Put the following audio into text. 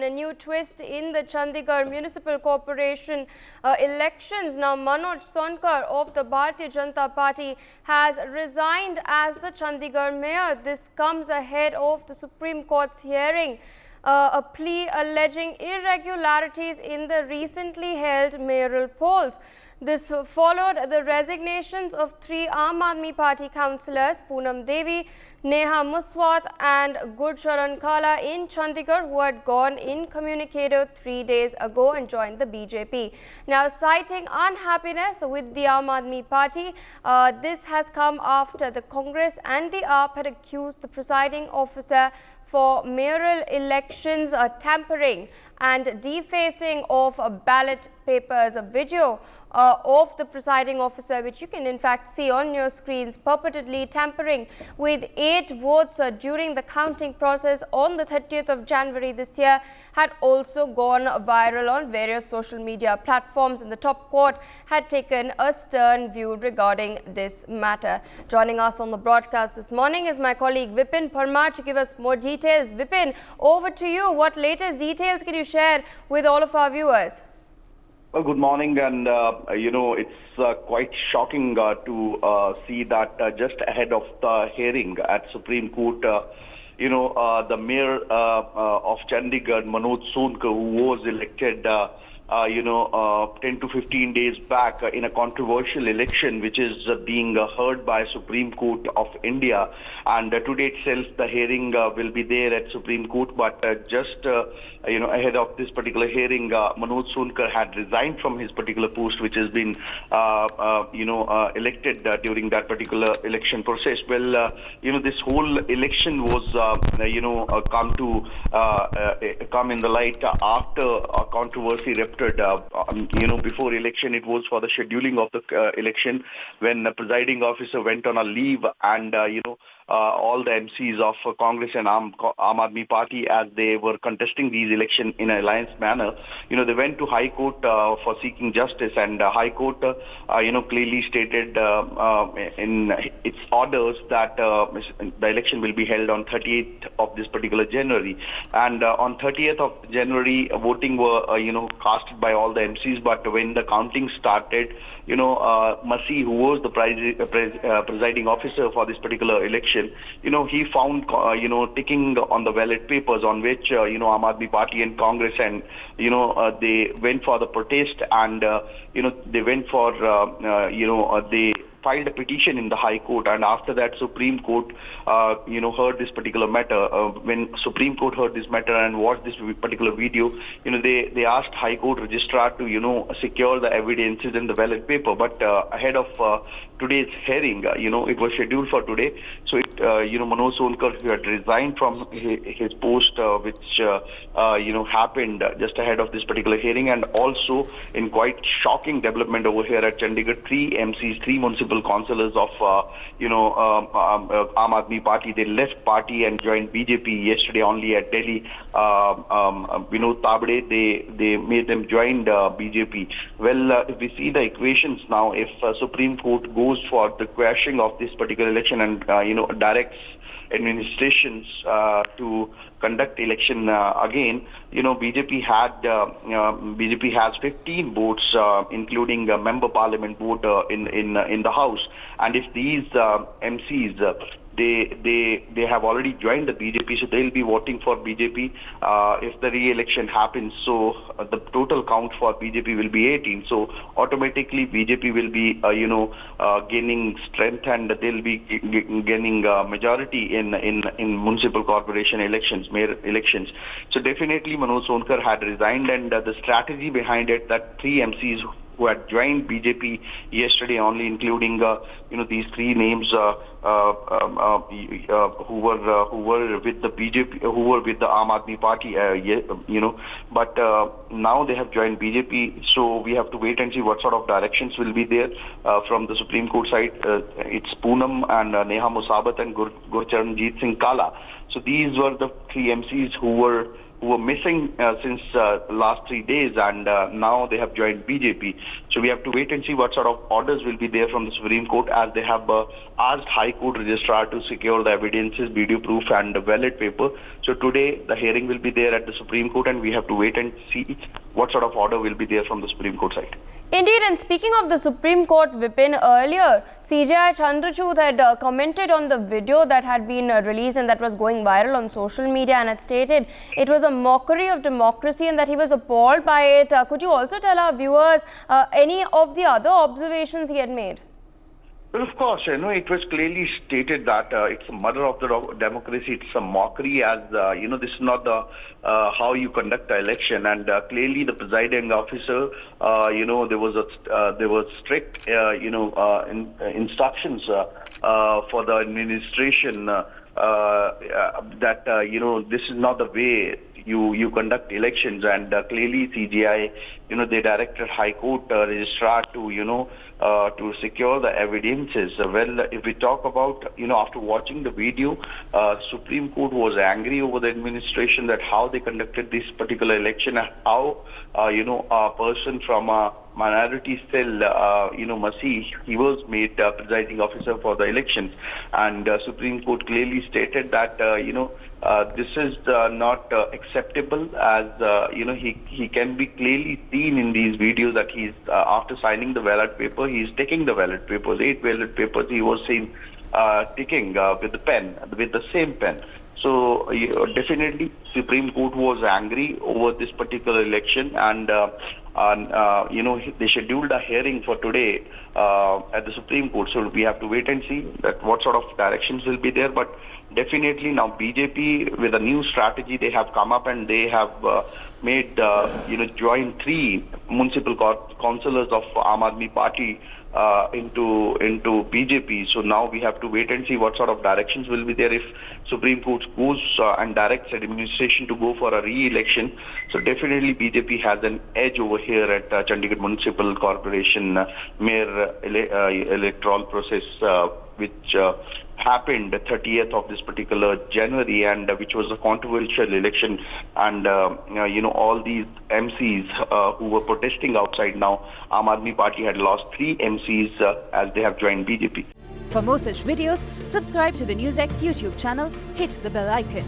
a new twist in the Chandigarh Municipal Corporation elections. Now, Manoj Sonkar of the Bharatiya Janata Party has resigned as the Chandigarh mayor. This comes ahead of the Supreme Court's hearing a plea alleging irregularities in the recently held mayoral polls. This followed the resignations of three Aam Aadmi Party councillors, Poonam Devi, Neha Muswat and Gurcharan Kala in Chandigarh, who had gone incommunicado 3 days ago and joined the BJP. Now, citing unhappiness with the Aam Aadmi Party, this has come after the Congress and the AAP had accused the presiding officer for mayoral elections tampering and defacing of ballot papers. A video of the presiding officer, which you can in fact see on your screens, purportedly tampering with 8 votes during the counting process on the 30th of January this year, had also gone viral on various social media platforms, and the top court had taken a stern view regarding this matter. Joining us on the broadcast this morning is my colleague Vipin Parmar to give us more details. Vipin, over to you. What latest details can you share with all of our viewers? Well, good morning, and it's quite shocking to see that just ahead of the hearing at Supreme Court, the mayor of Chandigarh, Manoj Sonkar, who was elected 10 to 15 days back in a controversial election, which is being heard by Supreme Court of India. And today itself, the hearing will be there at Supreme Court. But just ahead of this particular hearing, Manoj Sonkar had resigned from his particular post, which has been elected during that particular election process. Well, this whole election was come in the light after a controversy erupted. Before election, it was for the scheduling of the election, when the presiding officer went on a leave, and all the MCs of Congress and Aam Aadmi Party, as they were contesting these elections in an alliance manner, they went to High Court for seeking justice, and High Court, clearly stated in its orders that the election will be held on 30th of this particular January. And on 30th of January, voting were, cast by all the MCs, but when the counting started, Masi, who was the presiding officer for this particular election, he found, ticking on the ballot papers on which, Aam Aadmi Party and Congress, and, they went for the protest, and, they went for, they filed a petition in the High Court, and after that Supreme Court, heard this particular matter. When Supreme Court heard this matter and watched this particular video, they asked High Court registrar to, secure the evidences in the ballot paper. But ahead of today's hearing, it was scheduled for today. So Manoj Sonkar, who had resigned from his post, which happened just ahead of this particular hearing, and also in quite shocking development over here at Chandigarh, three MCs, three municipal councillors of Aam Aadmi Party, they left party and joined BJP yesterday only at Delhi. Vinod Tabde, they made them join BJP. Well, if we see the equations now, if Supreme Court goes for the quashing of this particular election and directs administrations to conduct election again, BJP has 15 votes, including a member parliament vote in the House. And if these MCs they have already joined the BJP, so they'll be voting for BJP if the re-election happens. So the total count for BJP will be 18. So automatically BJP will be gaining strength, and they'll be gaining majority in municipal corporation elections, mayor elections. So definitely Manoj Sonkar had resigned, and the strategy behind it, that three MCs who had joined BJP yesterday only, including these three names who were with the BJP, who were with the Aam Aadmi Party, but now they have joined BJP. So we have to wait and see what sort of directions will be there from the Supreme Court side. It's Poonam and Neha Muswat and Gurcharan Singh Kala. So these were the three MCs who who were missing since last 3 days, and now they have joined BJP. So we have to wait and see what sort of orders will be there from the Supreme Court, as they have asked High Court Registrar to secure the evidences, video proof and the ballot paper. So today the hearing will be there at the Supreme Court, and we have to wait and see what sort of order will be there from the Supreme Court side. Indeed, and speaking of the Supreme Court, Vipin, earlier CJI Chandrachud had commented on the video that had been released and that was going viral on social media, and had stated it was a mockery of democracy and that he was appalled by it. Could you also tell our viewers any of the other observations he had made? Well, of course, it was clearly stated that it's a murder of the democracy. It's a mockery, as this is not the how you conduct the election. And clearly, the presiding officer, there was strict, instructions for the administration that this is not the way you conduct elections. And clearly CGI, they directed High Court Registrar to to secure the evidences. Well, if we talk about after watching the video, Supreme Court was angry over the administration, that how they conducted this particular election, and how a person from a minority cell, Masih, he was made presiding officer for the election. And Supreme Court clearly stated that this is not acceptable, as he can be clearly seen in these videos that he's after signing the ballot paper, he's taking the ballot papers, 8 ballot papers he was seen ticking with the pen, with the same pen. So definitely Supreme Court was angry over this particular election, and they scheduled a hearing for today at the Supreme Court. So we have to wait and see that what sort of directions will be there. But definitely now BJP, with a new strategy, they have come up and they have made join 3 municipal councillors of Aam Aadmi Party into BJP. So now we have to wait and see what sort of directions will be there if Supreme Court goes and directs administration to go for a re-election. So definitely BJP has an edge over here at Chandigarh Municipal Corporation Mayor electoral process, which happened 30th of this particular January, and which was a controversial election. And all these MCs who were protesting outside, now Aam Aadmi Party had lost 3 MCs as they have joined BJP. For more such videos, subscribe to the NewsX YouTube channel, hit the bell icon.